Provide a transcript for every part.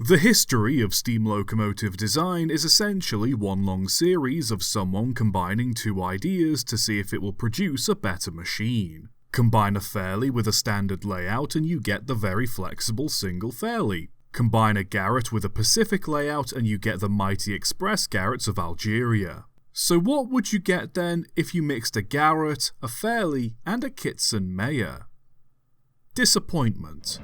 The history of steam locomotive design is essentially one long series of someone combining two ideas to see if it will produce a better machine. Combine a Fairlie with a standard layout and you get the very flexible single Fairlie. Combine a Garratt with a Pacific layout and you get the mighty express Garretts of Algeria. So what would you get then if you mixed a Garratt, a Fairlie and a Garratt and Meyer? Disappointment.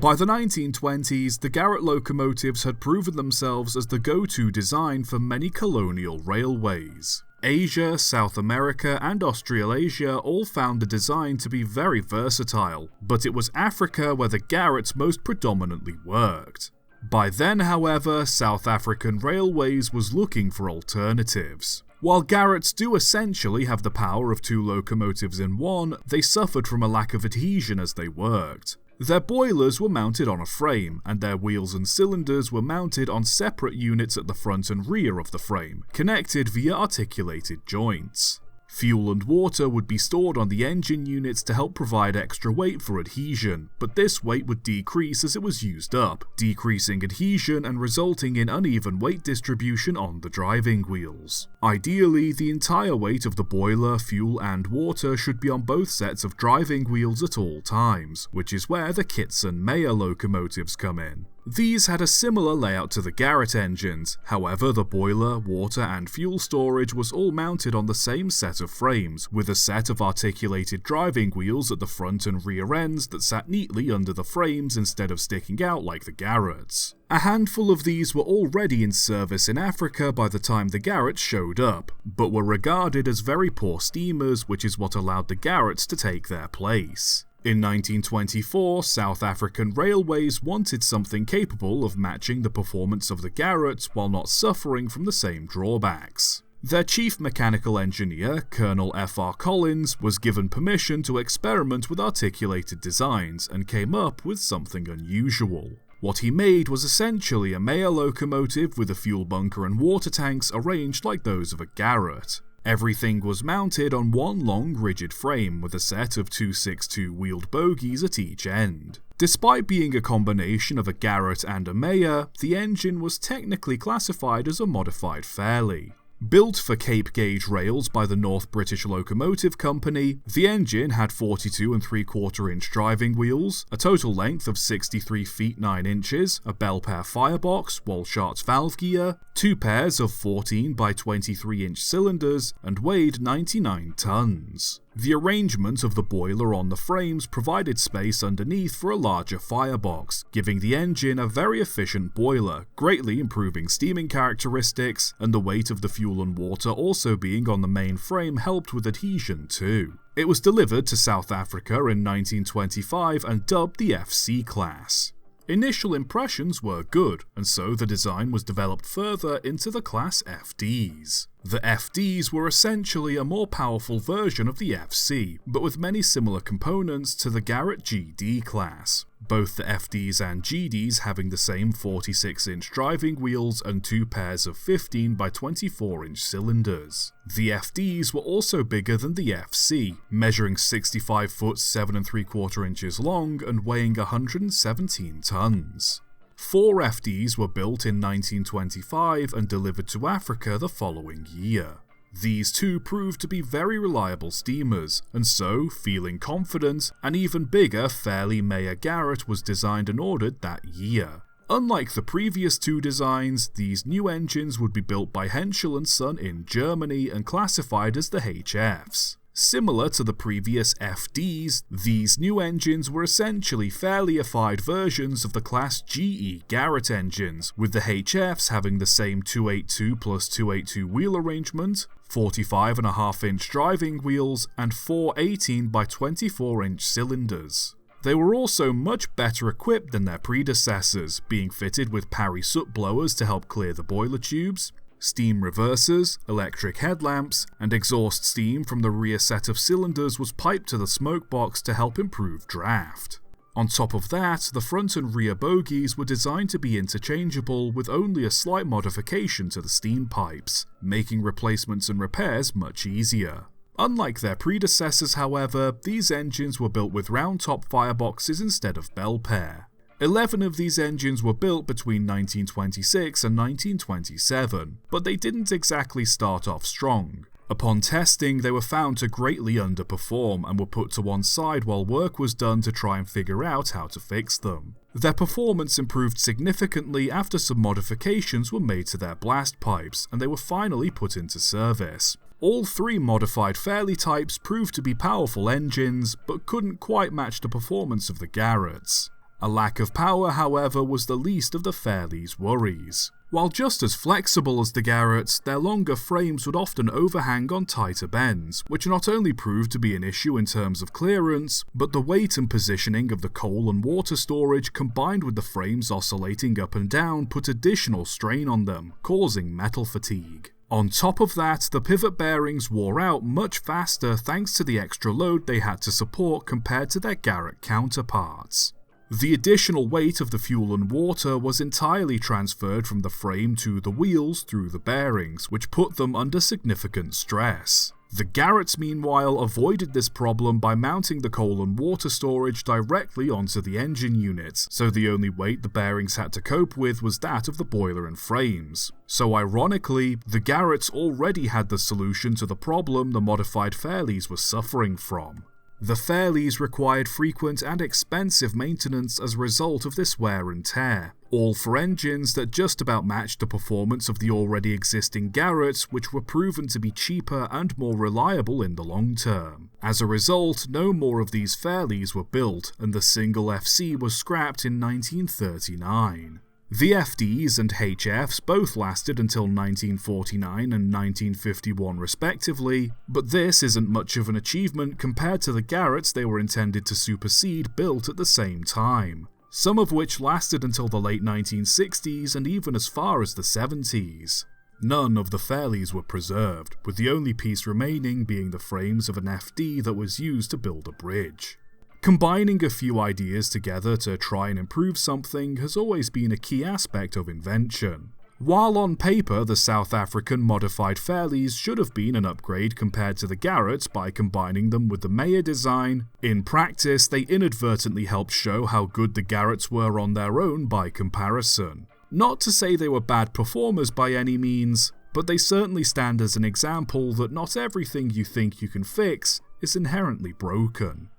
By the 1920s, the Garratt locomotives had proven themselves as the go-to design for many colonial railways. Asia, South America and Australasia all found the design to be very versatile, but it was Africa where the Garretts most predominantly worked. By then, however, South African Railways was looking for alternatives. While Garretts do essentially have the power of two locomotives in one, they suffered from a lack of adhesion as they worked. Their boilers were mounted on a frame, and their wheels and cylinders were mounted on separate units at the front and rear of the frame, connected via articulated joints. Fuel and water would be stored on the engine units to help provide extra weight for adhesion, but this weight would decrease as it was used up, decreasing adhesion and resulting in uneven weight distribution on the driving wheels. Ideally, the entire weight of the boiler, fuel and water should be on both sets of driving wheels at all times, which is where the Garratt and Meyer locomotives come in. These had a similar layout to the Garratt engines, however the boiler, water and fuel storage was all mounted on the same set of frames, with a set of articulated driving wheels at the front and rear ends that sat neatly under the frames instead of sticking out like the Garretts. A handful of these were already in service in Africa by the time the Garretts showed up, but were regarded as very poor steamers, which is what allowed the Garretts to take their place. In 1924, South African Railways wanted something capable of matching the performance of the Garretts while not suffering from the same drawbacks. Their chief mechanical engineer, Colonel F.R. Collins, was given permission to experiment with articulated designs and came up with something unusual. What he made was essentially a Meyer locomotive with a fuel bunker and water tanks arranged like those of a Garratt. Everything was mounted on one long rigid frame with a set of 262 wheeled bogies at each end. Despite being a combination of a Garratt and a Meyer, the engine was technically classified as a modified Fairlie. Built for Cape gauge rails by the North British Locomotive Company, the engine had 42 3/4 inch driving wheels, a total length of 63 feet 9 inches, a Bell-pair firebox, Walschaerts valve gear, two pairs of 14 by 23 inch cylinders, and weighed 99 tons. The arrangement of the boiler on the frames provided space underneath for a larger firebox, giving the engine a very efficient boiler, greatly improving steaming characteristics, and the weight of the fuel and water also being on the main frame helped with adhesion too. It was delivered to South Africa in 1925 and dubbed the FC class. Initial impressions were good, and so the design was developed further into the Class FDs. The FDs were essentially a more powerful version of the FC, but with many similar components to the Garratt GD class. Both the FDs and GDs having the same 46-inch driving wheels and two pairs of 15 by 24-inch cylinders. The FDs were also bigger than the FC, measuring 65 foot 7 3/4 inches long and weighing 117 tons. 4 FDs were built in 1925 and delivered to Africa the following year. These two proved to be very reliable steamers, and so, feeling confident, an even bigger Fairlie Meyer Garratt was designed and ordered that year. Unlike the previous two designs, these new engines would be built by Henschel & Son in Germany and classified as the HFs. Similar to the previous FDs, these new engines were essentially Fairlieified versions of the Class GE Garratt engines, with the HFs having the same 282 plus 282 wheel arrangement, 45.5-inch driving wheels, and 4 18 by 24-inch cylinders. They were also much better equipped than their predecessors, being fitted with Parry soot blowers to help clear the boiler tubes, steam reversers, electric headlamps, and exhaust steam from the rear set of cylinders was piped to the smoke box to help improve draft. On top of that, the front and rear bogies were designed to be interchangeable with only a slight modification to the steam pipes, making replacements and repairs much easier. Unlike their predecessors, however, these engines were built with round-top fireboxes instead of bell pair. 11 of these engines were built between 1926 and 1927, but they didn't exactly start off strong. Upon testing, they were found to greatly underperform and were put to one side while work was done to try and figure out how to fix them. Their performance improved significantly after some modifications were made to their blast pipes, and they were finally put into service. All three modified Fairlie types proved to be powerful engines, but couldn't quite match the performance of the Garretts. A lack of power, however, was the least of the Fairlies' worries. While just as flexible as the Garretts, their longer frames would often overhang on tighter bends, which not only proved to be an issue in terms of clearance, but the weight and positioning of the coal and water storage combined with the frames oscillating up and down put additional strain on them, causing metal fatigue. On top of that, the pivot bearings wore out much faster thanks to the extra load they had to support compared to their Garrett counterparts. The additional weight of the fuel and water was entirely transferred from the frame to the wheels through the bearings, which put them under significant stress. The Garretts, meanwhile, avoided this problem by mounting the coal and water storage directly onto the engine units, so the only weight the bearings had to cope with was that of the boiler and frames. So ironically, the Garretts already had the solution to the problem the modified Fairlies were suffering from. The Fairlies required frequent and expensive maintenance as a result of this wear and tear, all for engines that just about matched the performance of the already existing Garretts, which were proven to be cheaper and more reliable in the long term. As a result, no more of these Fairlies were built, and the single FC was scrapped in 1939. The FDs and HFs both lasted until 1949 and 1951 respectively, but this isn't much of an achievement compared to the Garretts they were intended to supersede built at the same time, some of which lasted until the late 1960s and even as far as the 70s. None of the Fairlies were preserved, with the only piece remaining being the frames of an FD that was used to build a bridge. Combining a few ideas together to try and improve something has always been a key aspect of invention. While on paper the South African Modified Fairlies should have been an upgrade compared to the Garretts by combining them with the Meyer design, in practice they inadvertently helped show how good the Garretts were on their own by comparison. Not to say they were bad performers by any means, but they certainly stand as an example that not everything you think you can fix is inherently broken.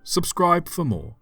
Subscribe for more.